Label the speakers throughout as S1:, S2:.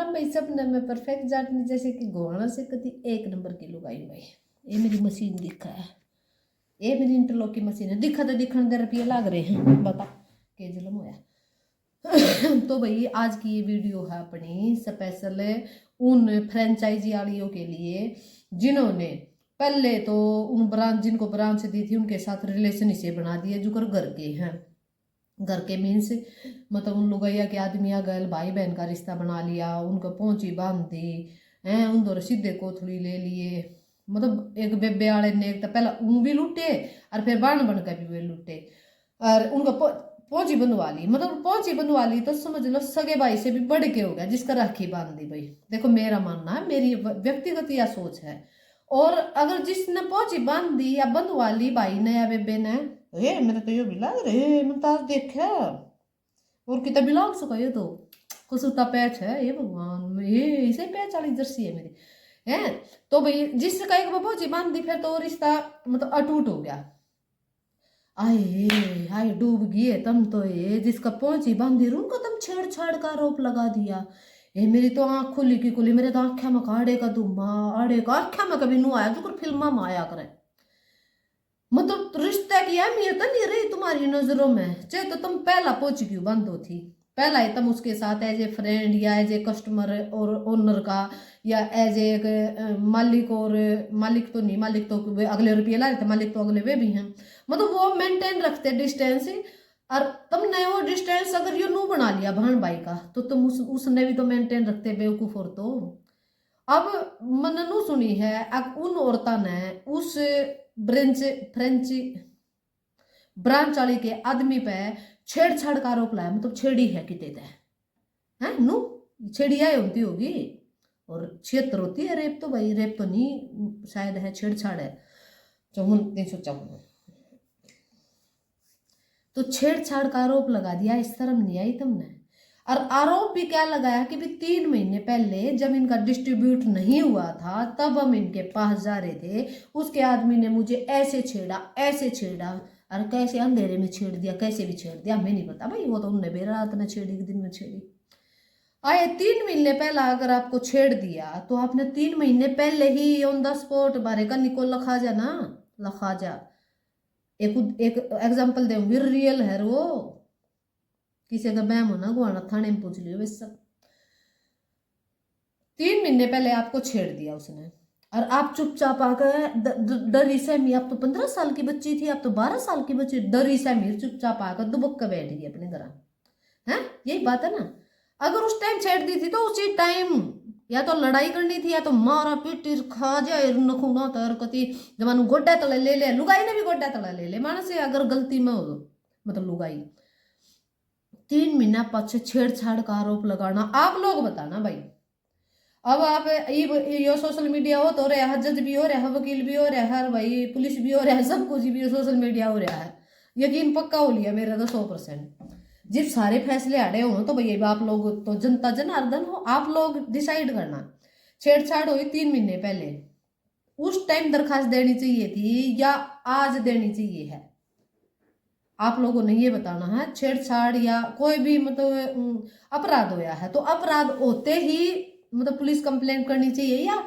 S1: राम भाई, सपने में परफेक्ट जाटनी जैसे कि घोड़ा से कति एक नंबर की लुगाई भाई। ये मेरी मशीन दिखा है, ये मेरी इंटरलॉक की मशीन है। दिखा तो दिखने दे रुपये लाग रहे हैं, बता के जुलम होया। तो भाई आज की ये वीडियो है अपनी स्पेशल उन फ्रेंचाइजी वालियों के लिए जिन्होंने पहले तो उन ब्रांच जिनको ब्रांच दी थी उनके साथ रिलेशन इसे बना दिए जो कर घर के हैं। घर के मीन्स मतलब उन लुगैया के आदमी आ गए, भाई बहन का रिश्ता बना लिया, उनको पहुंची बांध दी हैं, उन दो सीधे कोथड़ी ले लिए। मतलब एक बेबे वाले ने एक तो पहला ऊँ भी लुटे और फिर बाण बन कर भी वे लुटे और उनको पहुंची बंधवा ली। मतलब पहुंची बंधवा ली तो समझ लो सगे भाई से भी बढ़ के हो गया जिसका राखी बांध दी भाई। देखो मेरा मानना है, मेरी व्यक्तिगत यह सोच है। और अगर जिसने पहुंची बांध दी या बंधवा ली भाई ने या बेबे ने, ए मेरे तो ये भी लग रहे मैं तो देखा और कितना भी लाग सका। ये तो कसूता पैच है, ये भगवान ये इसे पैच वाली जर्सी है मेरी है। तो भाई जिसका एक पहुंची बांध दी फिर तो रिश्ता मतलब अटूट हो गया। आए हाय डूब गई तुम तो, ये जिसका पहुंची बांधी रू को तुम छेड़छाड़ का आरोप लगा दिया। ये मेरी तो आंख खुली की खुली, मेरे तो आख्या में आड़े का दुमा आड़े का आख्या में कभी नू आया जो फिल्मा में आया करे। मतलब रिश्ते की अहमियत नहीं रही तुम्हारी नजरों में, चाहे तो तुम पहला पहुंच क्यों बंद थी। पहला ही तुम उसके साथ एज ए फ्रेंड या एज ए कस्टमर और ओनर का या एज ए मालिक, और मालिक तो नहीं, मालिक तो अगले रुपये ला रहे थे, मालिक तो अगले वे भी हैं। मतलब वो मेंटेन रखते डिस्टेंस। और तुमने वो डिस्टेंस अगर ये नू बना लिया बहन भाई का तो तुम उसने भी तो मेंटेन रखते बेवकूफ। और तो अब मैंने नू सुनी है अब उन औरतों ने उस फ्रेंच ब्रांच वाली के आदमी पे छेड़छाड़ का आरोप लाया। मतलब छेड़ी है कि देता है नू छेड़िया होती होगी और 76 होती है रेप। तो भाई रेप तो नहीं शायद है, छेड़छाड़ है 54 तो छेड़छाड़ का आरोप लगा दिया। इस शर्म नहीं आई तुमने? और आरोप भी क्या लगाया कि भी 3 महीने पहले जब इनका डिस्ट्रीब्यूट नहीं हुआ था तब हम इनके पास जा रहे थे, उसके आदमी ने मुझे ऐसे छेड़ा और कैसे अंधेरे में छेड़ दिया, कैसे भी छेड़ दिया हमें नहीं पता भाई। वो तो उनने भी रात में छेड़ी कि दिन में छेड़ी। आए 3 महीने पहला अगर आपको छेड़ दिया तो आपने 3 महीने पहले ही ऑन द स्पॉट बारे का निको लखा जा ना, लखा जा। एक एग्जाम्पल दूंगी, रियल है वो, किसी का बैम होना गुआना थाने में पूछ लियो। बस सब 3 महीने पहले आपको छेड़ दिया उसने और आप चुपचाप आकर डरी सहमी, आप तो 15 साल की बच्ची थी, आप तो 12 साल की बच्ची, डरी सहमी चुपचाप आकर दुबक कर बैठ गई अपने घर है। यही बात है ना। अगर उस टाइम छेड़ दी थी तो उसी टाइम या तो लड़ाई करनी थी या तो मारा पीटी खा जाए नखूना तर कति जमानू गोड्डा तला ले ले। लुगाई ने भी गोड्डा तला ले ले मानस अगर गलती में हो मतलब लुगाई। 3 महीना पीछे छेड़छाड़ का आरोप लगाना, आप लोग बताना भाई। अब आप ये सोशल मीडिया हो तो रहा है, जज भी हो रहा है, वकील भी हो रहा है, भाई पुलिस भी हो रहा है, सब कुछ भी सोशल मीडिया हो रहा है। यकीन पक्का हो लिया मेरा तो 100%। जब सारे फैसले आ रहे हो तो भैया आप लोग तो जनता जनार्दन हो, आप लोग डिसाइड करना। छेड़छाड़ हुई 3 महीने पहले, उस टाइम दरखास्त देनी चाहिए थी या आज देनी चाहिए है? आप लोगों ने ये बताना है। छेड़छाड़ या कोई भी मतलब अपराध होया है तो अपराध होते ही मतलब पुलिस कंप्लेंट करनी चाहिए या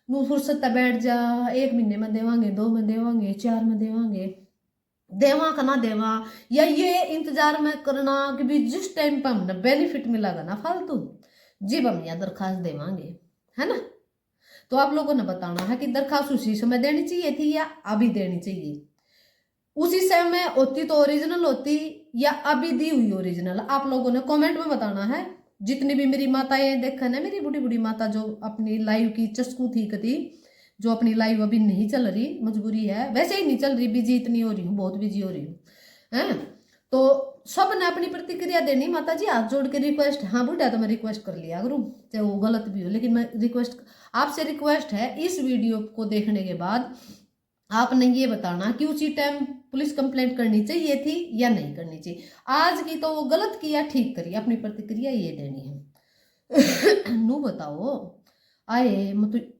S1: नू फुर्सत बैठ जा 1 महीने में देवांगे, 2 में देवांगे, 4 में देवांगे, देवा का ना देवा, या ये इंतजार में करना कि भी जिस टाइम पर हमने बेनिफिट मिलेगा ना फालतू जब हम यहाँ दरखास्त देवांगे, है ना। तो आप लोगों ने बताना है कि दरखास्त उसी समय देनी चाहिए थी या अभी देनी चाहिए। उसी समय होती तो ओरिजिनल होती या अभी दी हुई ओरिजिनल, आप लोगों ने कमेंट में बताना है। जितनी भी मेरी माताएं देखन है, मेरी बूढ़ी बूढ़ी माता जो अपनी लाइव की चस्कू थी कती, जो अपनी लाइव अभी नहीं चल रही, मजबूरी है वैसे ही नहीं चल रही, बिजी इतनी हो रही हूँ, बहुत बिजी हो रही हूँ है। तो सब ने अपनी प्रतिक्रिया देनी। माता जी हाथ जोड़ के रिक्वेस्ट, हाँ बुढ़ा तो मैं रिक्वेस्ट कर लिया करूँ चाहे वो गलत भी हो, लेकिन मैं रिक्वेस्ट आपसे रिक्वेस्ट है इस वीडियो को देखने के बाद आपने ये बताना कि उसी टाइम पुलिस कंप्लेंट करनी चाहिए थी या नहीं करनी चाहिए। आज की तो वो गलत किया, ठीक करिए, अपनी प्रतिक्रिया ये देनी है। नू बताओ आए मतलब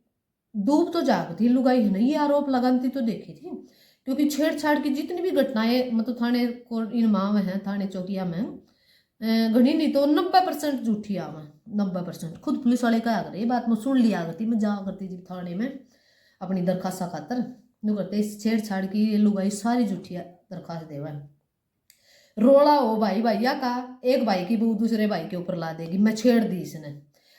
S1: डूब तो जागती लुगाई है ना, ये आरोप लगाती तो देखी थी। क्योंकि छेड़छाड़ की जितनी भी घटनाएं मतलब थाने को इन माह में है, थाने चौकिया में घनी नहीं तो 90% झूठी आवा, 90%। खुद पुलिस वाले कहा करे, ये बात मैं सुन लिया करती, मैं जा करती थी थाने में अपनी दरखास्त खातर, नु करते इस छेड़छाड़ की लुगाई सारी झूठी दरखास्त देवा। रोला हो भाई भैया का, एक भाई की बहू दूसरे भाई के ऊपर ला देगी, मैं छेड़ दी इसने।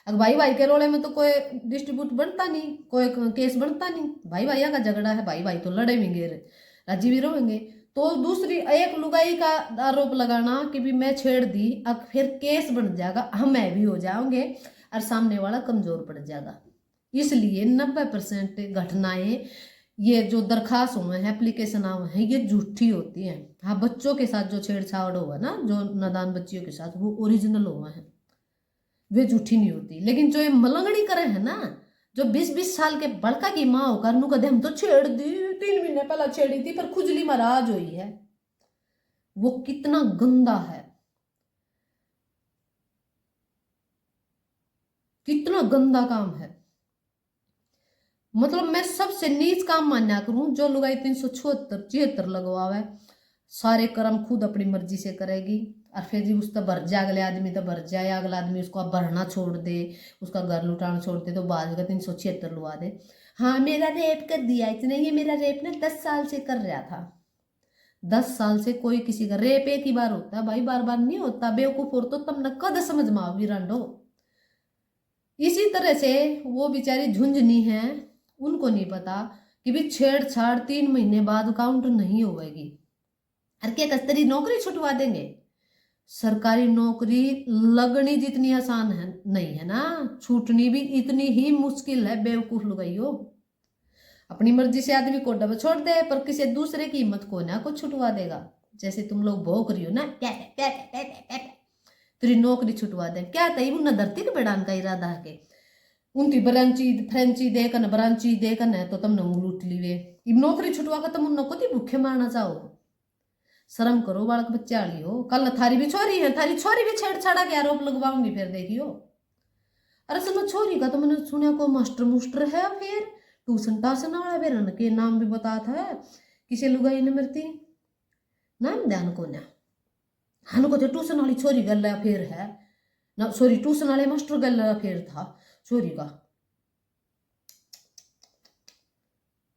S1: अगर भाई भाई के रोले में तो कोई डिस्ट्रीब्यूट बनता नहीं, कोई केस बनता नहीं, भाई भैया का झगड़ा है, भाई भाई तो लड़ेंगे, राजी भी रहेंगे। तो दूसरी एक लुगाई का आरोप लगाना कि भी मैं छेड़ दी, अब फिर केस बन जाएगा, हम मैं भी हो जाओगे और सामने वाला कमजोर पड़ जाएगा। इसलिए 90% घटनाएं ये जो दरखास्त हुए हैं, एप्लीकेशन हुए हैं, ये झूठी होती हैं। हाँ, बच्चों के साथ जो छेड़छाड़ हुआ ना, जो नादान बच्चियों के साथ, वो ओरिजिनल हुआ है, वे झूठी नहीं होती। लेकिन जो ये मलंगड़ी करे हैं ना, जो 20-20 साल के बड़का की माँ होकर नु कदे हम तो छेड़ दी, 3 महीने पहला छेड़ी थी पर खुजली महाराज हुई है, वो कितना गंदा है, कितना गंदा काम है। मतलब मैं सबसे नीच काम मान्या करूं जो लुगाई 376-76 लगवावे, सारे कर्म खुद अपनी मर्जी से करेगी, और फिर जी उसका भर जाए, अगले आदमी तो भर जाए, अगला आदमी उसको भरना छोड़ दे, उसका घर लुटाना छोड़ दे, तो बाद का 376 लुआ दे। हाँ मेरा रेप कर दिया इतने, ये मेरा रेप ने 10 साल से कर रहा था, 10 साल से कोई किसी का रेप एक ही बार होता है भाई, बार बार नहीं होता, बेवकूफ हो तो तब न कद समझ में आओगी रांडो। इसी तरह से वो बेचारी झुंझनी है, उनको नहीं पता कि भी छेड़छाड़ 3 महीने बाद काउंट नहीं होगी, और क्या कस्तरी नौकरी छुटवा देंगे। सरकारी नौकरी लगनी जितनी आसान है नहीं है ना, छूटनी भी इतनी ही मुश्किल है, बेवकूफ लगाइयो। अपनी मर्जी से आदमी को डब छोड़ दे, पर किसी दूसरे की हिम्मत को ना को छुटवा देगा। जैसे तुम लोग भोग रही हो ना, तेरी नौकरी छुटवा दे, क्या तई उन धरती के बेड़ान का इरादा है के उनकी ब्रांची फ्रेंची देकर ब्रांची देकर न तो तुमने लूट ली वे, नौकरी छुटवा कर तुम उन को भूखे मारना चाहो। शर्म करो, बालक बच्चा आली हो, कल थारी भी छोरी है, थारी छोरी भी छेड़छाड़ा के आरोप लगवाऊंगी फिर देखियो। अरे सुनो, छोरी का तो मैंने सुना को मास्टर मुस्टर है, फिर ट्यूशन टाशन वाला फिर के नाम भी बताता है, किसी लुगाई ने मरती नाम ध्यान को ना, हानु को तो ट्यूशन वाली छोरी गल फिर है ना, सॉरी ट्यूशन वाले मास्टर गल फिर था छोरी का।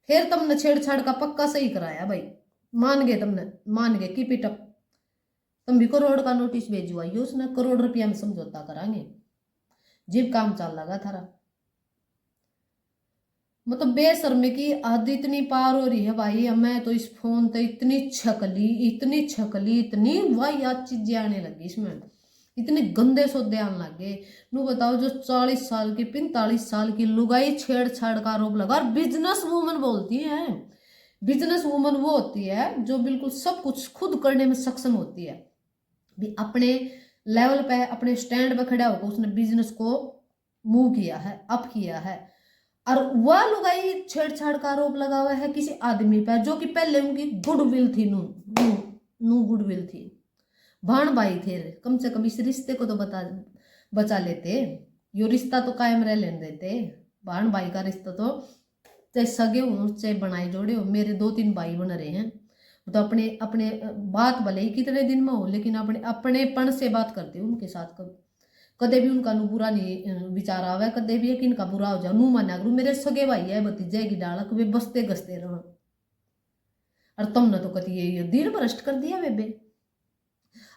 S1: फिर तुमने छेड़छाड़ का पक्का सही कराया भाई, मान गए, तुमने मान गए, कीप इट अप। तुम भी करोड़ का नोटिस भेजवाइयो, उसने करोड़ रुपया में समझौता करांगे, जीव काम चल लगा थारा। मतलब बेशर्मी की हद इतनी पार हो रही है भाई, मैं तो इस फोन पे इतनी छकली इतनी वाहियात चीजें आने लगी इसमें, इतने गंदे सौदे आने लगे। नू बताओ, जो 40 साल की 45 साल की लुगाई छेड़छाड़ का आरोप लगा, और बिजनेस वूमन बोलती है। बिजनेस वूमन वो होती है जो बिल्कुल सब कुछ खुद करने में सक्षम होती है, भी अपने लेवल पे अपने स्टैंड पे खड़ा होकर उसने बिजनेस को मूव किया है, अप किया है। और वह लुगाई छेड़छाड़ का आरोप लगा हुआ है किसी आदमी पर जो कि पहले उनकी गुडविल थी, नू गुडविल थी, भाण भाई थे, कम से कम इस रिश्ते को तो बचा लेते, यो रिश्ता तो कायम रह लेने देते। भाण भाई का रिश्ता तो चाहे सगे हो चाहे बनाए जोड़े हो, मेरे 2-3 भाई बन रहे हैं, तो अपने अपने बात भले ही कितने दिन में हो, लेकिन अपने अपनेपन से बात करते हो उनके साथ। कदे भी उनका नु बुरा नहीं विचार आवे, कदे भी एक इनका बुरा हो जाए नू माना करूँ, मेरे सगे भाई है भतीजे की डालक, वे बसते गसते रहो। और तुमने तो कति ये दिन भ्रष्ट कर दिया बेबे,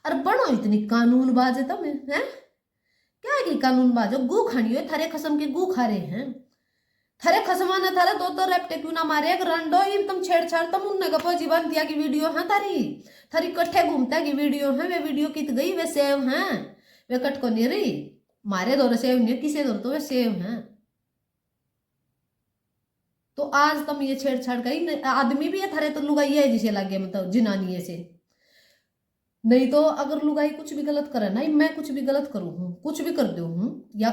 S1: और बनो इतनी कानून बाज है तुम, है क्या है कि कानून बाज हो, गू खानी हो, थारे खसम के गू खा रहे हैं, थारे खसमाना थारा 2 रेपटे क्यों ना मारे, एक रंडो ही तुम छेड़छाड़, तुम उनने का जीवन दिया की वीडियो है थारी थारी कट्ठे घूमता की वीडियो है, वे वीडियो कित गई, वे सेव हैं, वे कट को नहीं रही, मारे दौरे सेव नहीं, किसे दौर तो वे सेव हैं। तो आज तुम ये छेड़छाड़ करी, आदमी भी है थारे तो लुगाई है जिसे लगे, मतलब जिनानी से नहीं, तो अगर लुगाई कुछ भी गलत करे ना, मैं कुछ भी गलत करूँ हूँ, कुछ भी कर दूँ हूँ, या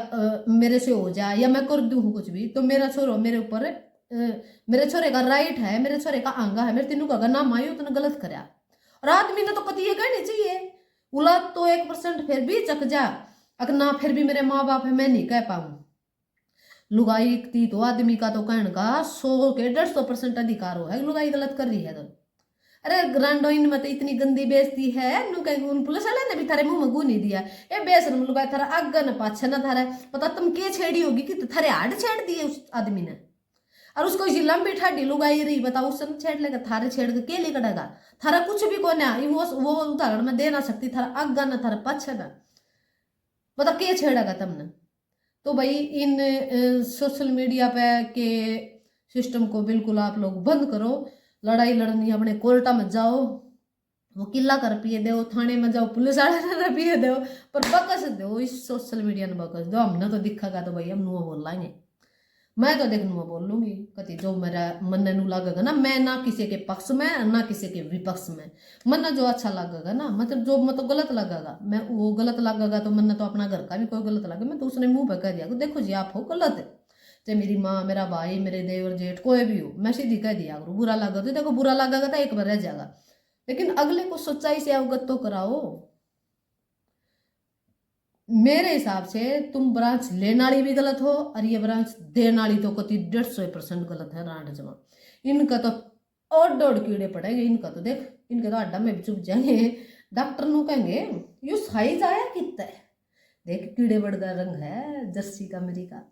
S1: मेरे से हो जाए या मैं कर दूँ हूँ कुछ भी, तो मेरा छोरो मेरे ऊपर मेरे छोरे का राइट है, मेरे छोरे का आंगा है, मेरे तीनों का अगर ना मायो तो गलत कराया। और आदमी ने तो कभी ये कहनी चाहिए, औलाद तो 1% फिर भी चक जा, अगर ना फिर भी मेरे माँ बाप है, मैं नहीं कह पाऊँ। लुगाई थी तो आदमी का तो कहने का 100 के 150% अधिकार हो है, लुगाई गलत कर रही है तो, अरे ग्रांडोइन में तो इतनी गंदी बेइज्जती है नु कहीं उन पुलिस वाले ने भी थारे मुंह में गू नहीं दिया। ए बेशरम लुगाई थारा आगे न पाछे न थारा पता तुम के छेड़ी होगी कि थारे हाड छेड़ दिए उस आदमी ने। और उसको ये लंबी ठाडी लुगाई रही बताओ उसने छेड़ लेगा थारे छेड़ के लेकड़ेगा थारा कुछ भी कोने वो उदाहरण में दे ना सकती थारा आगे न थारा पाछे न बता के छेड़ेगा तुमने। तो भाई इन सोशल मीडिया पे के सिस्टम को बिल्कुल आप लोग बंद करो। लड़ाई लड़नी अपने कोर्टा में जाओ वकीला कर पिए दो थाने में जाओ पुलिस वाले पिए दो पर बकस दो इस सोशल मीडिया ने बकस दो। हमने तो दिखागा तो भाई हम नुआ बोल लाएंगे मैं तो देख नुआ बोल लूंगी कति जो मेरा मन नू लगेगा ना मैं ना किसी के पक्ष में ना किसी के विपक्ष में मन जो अच्छा लगेगा ना मतलब जो मतलब गलत लगेगा मैं वो गलत लगेगा तो मन तो अपना घर का भी कोई गलत लगे मैं तो उसने मुंह पे कह दिया देखो जी आप हो गलत है चाहे मेरी माँ मेरा भाई मेरे देवर जेठ कोई भी हो मैं सीधी कह दिया करूँ बुरा लगा तो देखो बुरा लगेगा तो एक बार रह जाएगा लेकिन अगले को सच्चाई से अवगत तो कराओ। मेरे हिसाब से तुम ब्रांच लेने वाली भी गलत हो और ये ब्रांच देने वाली तो कति 150% गलत है रांड जमा। इनका तो और दौड़ कीड़े पड़ेंगे इनका तो देख इनके तो अड्डा में भी चुप जाएंगे डॉक्टर नु कहेंगे यू साइज आया कितना है देख कीड़े बड़ का रंग है जर्सी का मेरी का